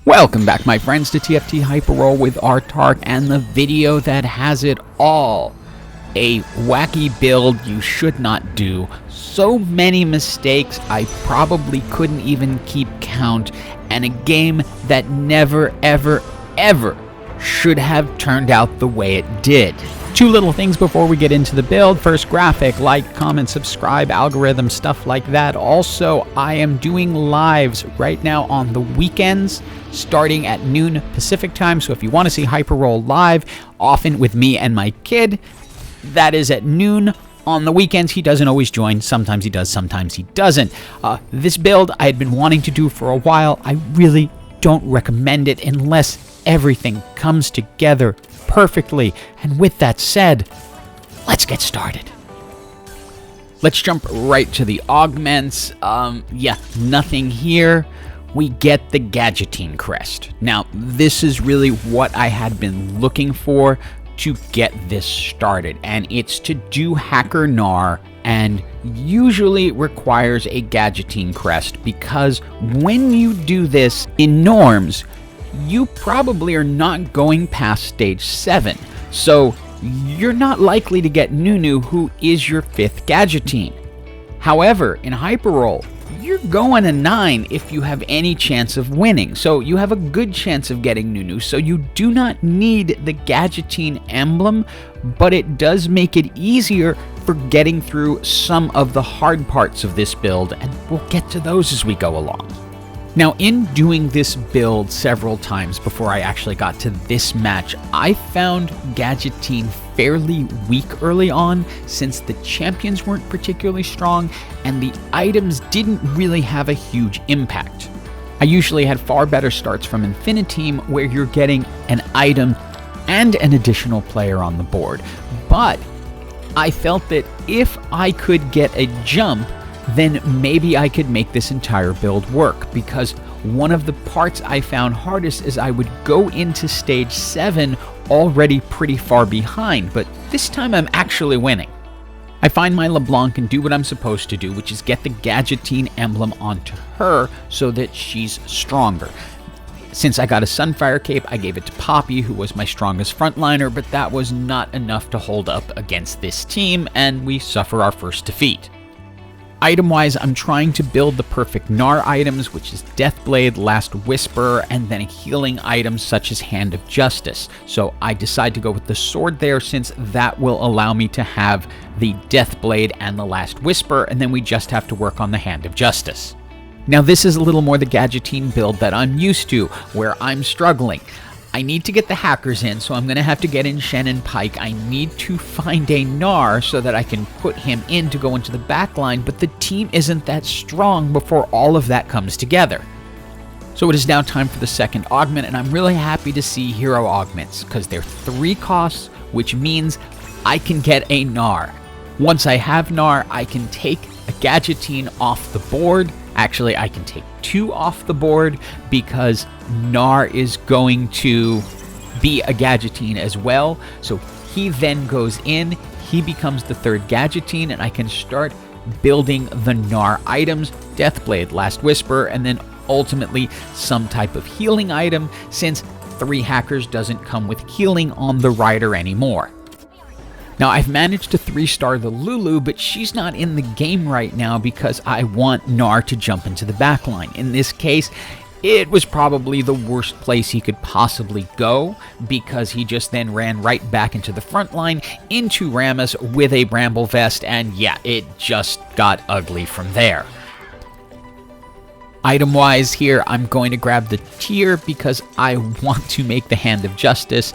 Welcome back, my friends, to TFT Hyperroll with Artark and the video that has it all. A wacky build you should not do. So many mistakes I probably couldn't even keep count, and a game that never, ever, ever should have turned out the way it did. Two little things before we get into the build. First, graphic, like, comment, subscribe, algorithm, stuff like that. Also, I am doing lives right now on the weekends, starting at noon Pacific time. So if you want to see Hyperroll live, often with me and my kid, that is at noon on the weekends. He doesn't always join. Sometimes he does, sometimes he doesn't. This build I had been wanting to do for a while. I really don't recommend it unless everything comes together perfectly. And with that said, let's get started. Let's jump right to the augments. Nothing here. We get the Gadgeteen crest. Now, this is really what I had been looking for to get this started, and it's to do Hacker Gnar, and usually requires a Gadgeteen crest, because when you do this in norms, you probably are not going past stage 7, so you're not likely to get Nunu, who is your 5th Gadgeteen. However, in Hyperroll, you're going to 9 if you have any chance of winning, so you have a good chance of getting Nunu, so you do not need the Gadgeteen emblem, but it does make it easier for getting through some of the hard parts of this build, and we'll get to those as we go along. Now, in doing this build several times before I actually got to this match, I found Gadgeteen fairly weak early on, since the champions weren't particularly strong and the items didn't really have a huge impact. I usually had far better starts from Infiniteam, where you're getting an item and an additional player on the board, but I felt that if I could get a jump, then maybe I could make this entire build work, because one of the parts I found hardest is I would go into stage 7 already pretty far behind, but this time I'm actually winning. I find my LeBlanc and do what I'm supposed to do, which is get the Gadgeteen emblem onto her so that she's stronger. Since I got a Sunfire Cape, I gave it to Poppy, who was my strongest frontliner, but that was not enough to hold up against this team, and we suffer our first defeat. Item-wise, I'm trying to build the perfect Gnar items, which is Deathblade, Last Whisper, and then healing items such as Hand of Justice. So I decide to go with the sword there, since that will allow me to have the Deathblade and the Last Whisper, and then we just have to work on the Hand of Justice. Now, this is a little more the Gadgeteen build that I'm used to, where I'm struggling. I need to get the hackers in, so I'm going to have to get in Shen and Pyke. I need to find a Gnar so that I can put him in to go into the backline, but the team isn't that strong before all of that comes together. So it is now time for the second augment, and I'm really happy to see hero augments, because they're 3 costs, which means I can get a Gnar. Once I have Gnar, I can take a Gadgeteen off the board. Actually, I can take 2 off the board, because Gnar is going to be a Gadgeteen as well. So he then goes in, he becomes the 3rd Gadgeteen, and I can start building the Gnar items, Deathblade, Last Whisper, and then ultimately some type of healing item, since 3 hackers doesn't come with healing on the rider anymore. Now, I've managed to 3-star the Lulu, but she's not in the game right now because I want Gnar to jump into the backline. In this case, it was probably the worst place he could possibly go, because he just then ran right back into the front line, into Rammus with a Bramble Vest, and yeah, it just got ugly from there. Item-wise here, I'm going to grab the Tear because I want to make the Hand of Justice,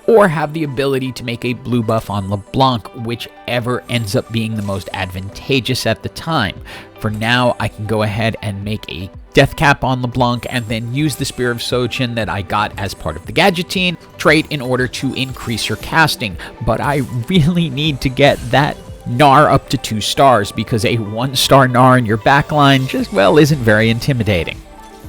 or have the ability to make a blue buff on LeBlanc, whichever ends up being the most advantageous at the time. For now, I can go ahead and make a Death Cap on LeBlanc, and then use the Spear of Sojin that I got as part of the Gadgeteen trait in order to increase your casting. But I really need to get that Gnar up to 2 stars, because a 1-star Gnar in your backline just, well, isn't very intimidating.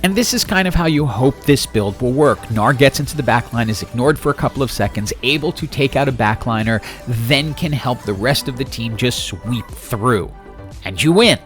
And this is kind of how you hope this build will work. Gnar gets into the backline, is ignored for a couple of seconds, able to take out a backliner, then can help the rest of the team just sweep through. And you win.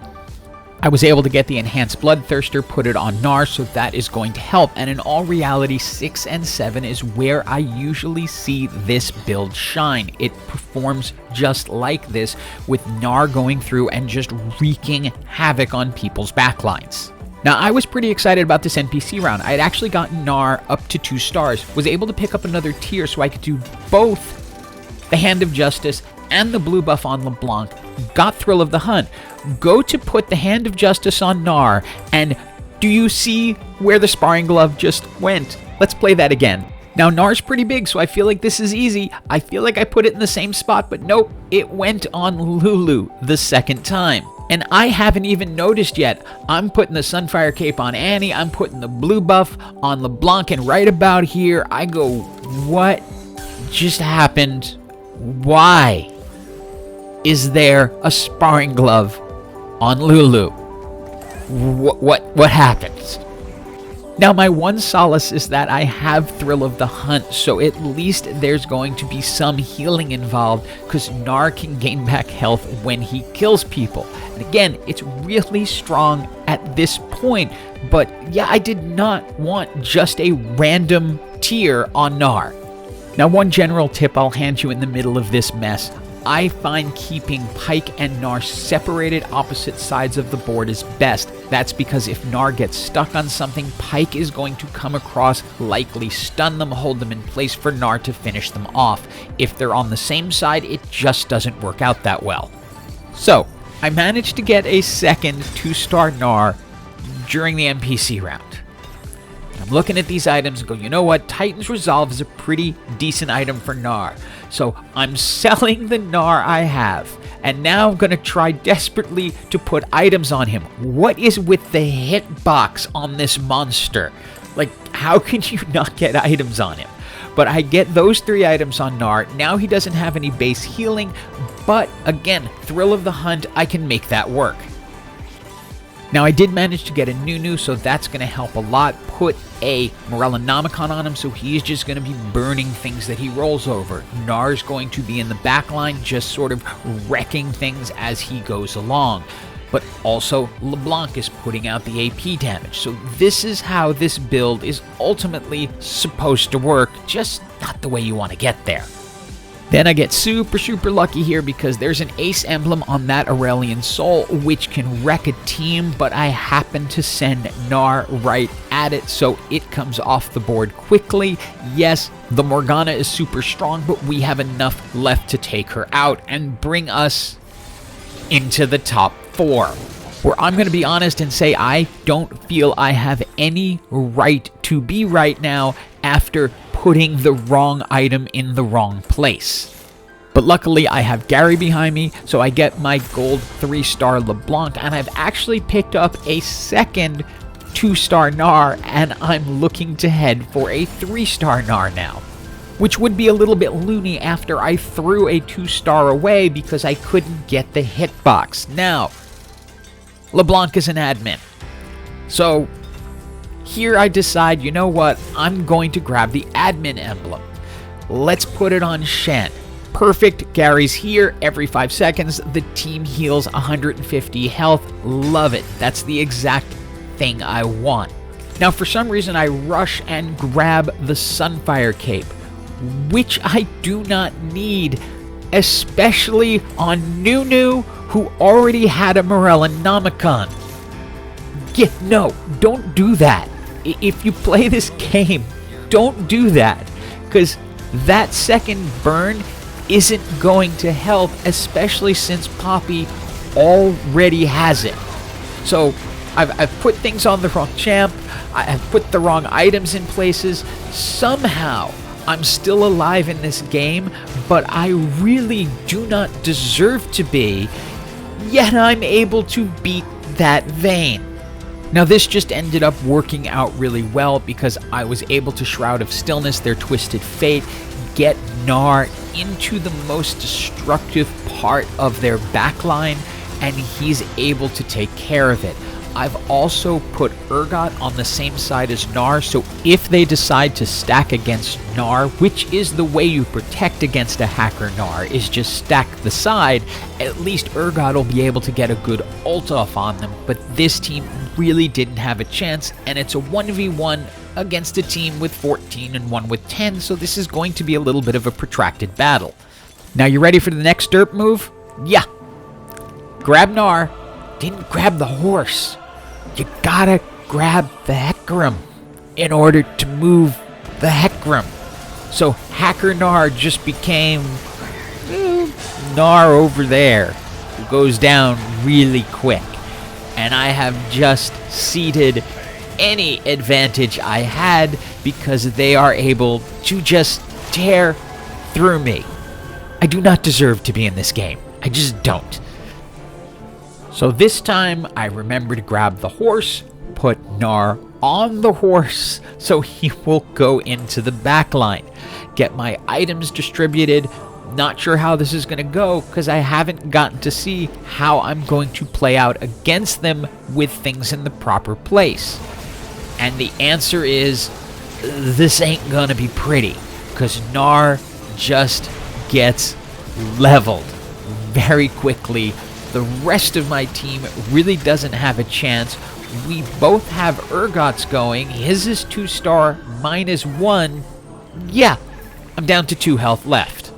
I was able to get the enhanced bloodthirster, put it on Gnar, so that is going to help. And in all reality, 6 and 7 is where I usually see this build shine. It performs just like this, with Gnar going through and just wreaking havoc on people's backlines. Now, I was pretty excited about this NPC round. I had actually gotten Gnar up to 2 stars, was able to pick up another tier so I could do both the Hand of Justice and the blue buff on LeBlanc, got Thrill of the Hunt. Go to put the Hand of Justice on Gnar, and do you see where the sparring glove just went? Let's play that again. Now, Gnar's pretty big, so I feel like this is easy. I feel like I put it in the same spot, but nope, it went on Lulu the second time. And I haven't even noticed yet. I'm putting the Sunfire Cape on Annie, I'm putting the blue buff on LeBlanc, and right about here, I go, what just happened? Why is there a sparring glove on Lulu? What happens? Now, my one solace is that I have Thrill of the Hunt, so at least there's going to be some healing involved, because Gnar can gain back health when he kills people. And again, it's really strong at this point, but yeah, I did not want just a random tier on Gnar. Now, one general tip I'll hand you in the middle of this mess. I find keeping Pyke and Gnar separated opposite sides of the board is best. That's because if Gnar gets stuck on something, Pyke is going to come across, likely stun them, hold them in place for Gnar to finish them off. If they're on the same side, it just doesn't work out that well. So, I managed to get a second 2-star Gnar during the NPC round. I'm looking at these items and go, you know what? Titan's Resolve is a pretty decent item for Gnar. So I'm selling the Gnar I have. And now I'm going to try desperately to put items on him. What is with the hitbox on this monster? Like, how can you not get items on him? But I get those 3 items on Gnar. Now he doesn't have any base healing. But again, Thrill of the Hunt, I can make that work. Now, I did manage to get a Nunu, so that's going to help a lot. Put a Morellonomicon on him, so he's just going to be burning things that he rolls over. Gnar's going to be in the backline, just sort of wrecking things as he goes along. But also, LeBlanc is putting out the AP damage. So this is how this build is ultimately supposed to work, just not the way you want to get there. Then I get super lucky here because there's an ace emblem on that Aurelian Soul which can wreck a team, but I happen to send Gnar right at it, so it comes off the board quickly. Yes, the Morgana is super strong, but we have enough left to take her out and bring us into the top 4. Where I'm going to be honest and say I don't feel I have any right to be right now after putting the wrong item in the wrong place. But luckily I have Gary behind me, so I get my gold 3-star LeBlanc, and I've actually picked up a second 2-star Gnar, and I'm looking to head for a 3-star Gnar now. Which would be a little bit loony after I threw a 2-star away because I couldn't get the hitbox. Now, LeBlanc is an admin. So here I decide, you know what, I'm going to grab the admin emblem. Let's put it on Shen. Perfect, Gary's here every 5 seconds. The team heals 150 health. Love it. That's the exact thing I want. Now, for some reason, I rush and grab the Sunfire Cape, which I do not need, especially on Nunu, who already had a Morellonomicon. No, don't do that. If you play this game, don't do that, because that second burn isn't going to help, especially since Poppy already has it. So I've put things on the wrong champ, I've put the wrong items in places. Somehow I'm still alive in this game, but I really do not deserve to be, yet I'm able to beat that Vayne. Now, this just ended up working out really well because I was able to Shroud of Stillness, their Twisted Fate, get Gnar into the most destructive part of their backline, and he's able to take care of it. I've also put Urgot on the same side as Gnar, so if they decide to stack against Gnar, which is the way you protect against a hacker Gnar, is just stack the side, at least Urgot will be able to get a good ult off on them. But this team really didn't have a chance, and it's a 1v1 against a team with 14 and one with 10, so this is going to be a little bit of a protracted battle. Now you ready for the next derp move? Yeah. Grab Gnar. Didn't grab the horse. You gotta grab the Hecarim in order to move the Hecarim. So Hacker Gnar just became Gnar over there, who goes down really quick. And I have just ceded any advantage I had because they are able to just tear through me. I do not deserve to be in this game. I just don't. So this time I remember to grab the horse, put Gnar on the horse so he will go into the backline. Get my items distributed. Not sure how this is going to go because I haven't gotten to see how I'm going to play out against them with things in the proper place. And the answer is, this ain't going to be pretty because Gnar just gets leveled very quickly. The rest of my team really doesn't have a chance. We both have Urgots going. His is 2-star, mine is 1. Yeah, I'm down to 2 health left.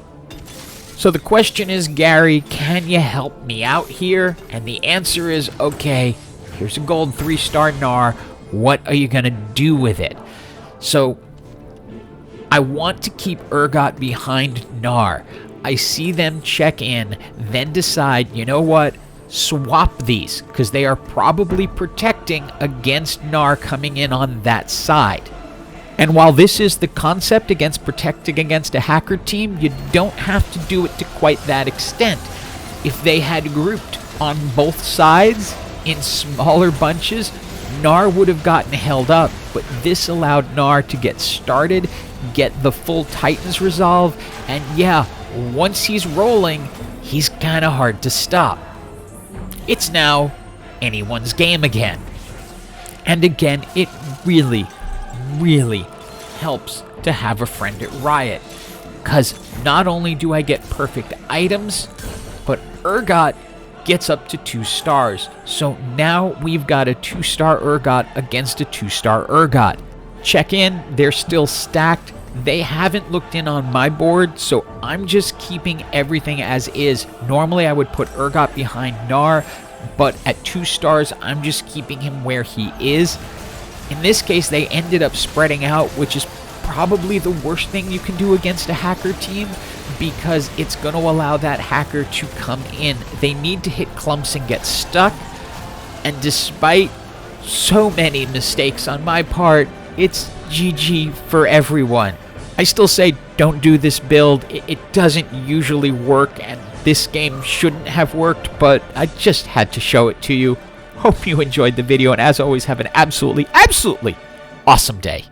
So the question is, Gary, can you help me out here? And the answer is, okay, here's a gold 3-star Gnar. What are you going to do with it? So I want to keep Urgot behind Gnar. I see them check in, then decide, you know what, swap these, because they are probably protecting against Gnar coming in on that side. And while this is the concept against protecting against a hacker team, you don't have to do it to quite that extent. If they had grouped on both sides in smaller bunches, Gnar would have gotten held up, but this allowed Gnar to get started, get the full Titans resolve, and yeah, once he's rolling, he's kind of hard to stop. It's now anyone's game again. And again, it really, really helps to have a friend at Riot, because not only do I get perfect items, but Urgot gets up to 2 stars. So now we've got a 2-star Urgot against a 2-star Urgot. Check in, they're still stacked. They haven't looked in on my board, so I'm just keeping everything as is. Normally I would put Urgot behind Gnar, but at 2 stars, I'm just keeping him where he is. In this case, they ended up spreading out, which is probably the worst thing you can do against a hacker team, because it's going to allow that hacker to come in. They need to hit clumps and get stuck, and despite so many mistakes on my part, it's GG for everyone. I still say don't do this build. It doesn't usually work, and this game shouldn't have worked, but I just had to show it to you. Hope you enjoyed the video, and as always, have an absolutely, absolutely awesome day.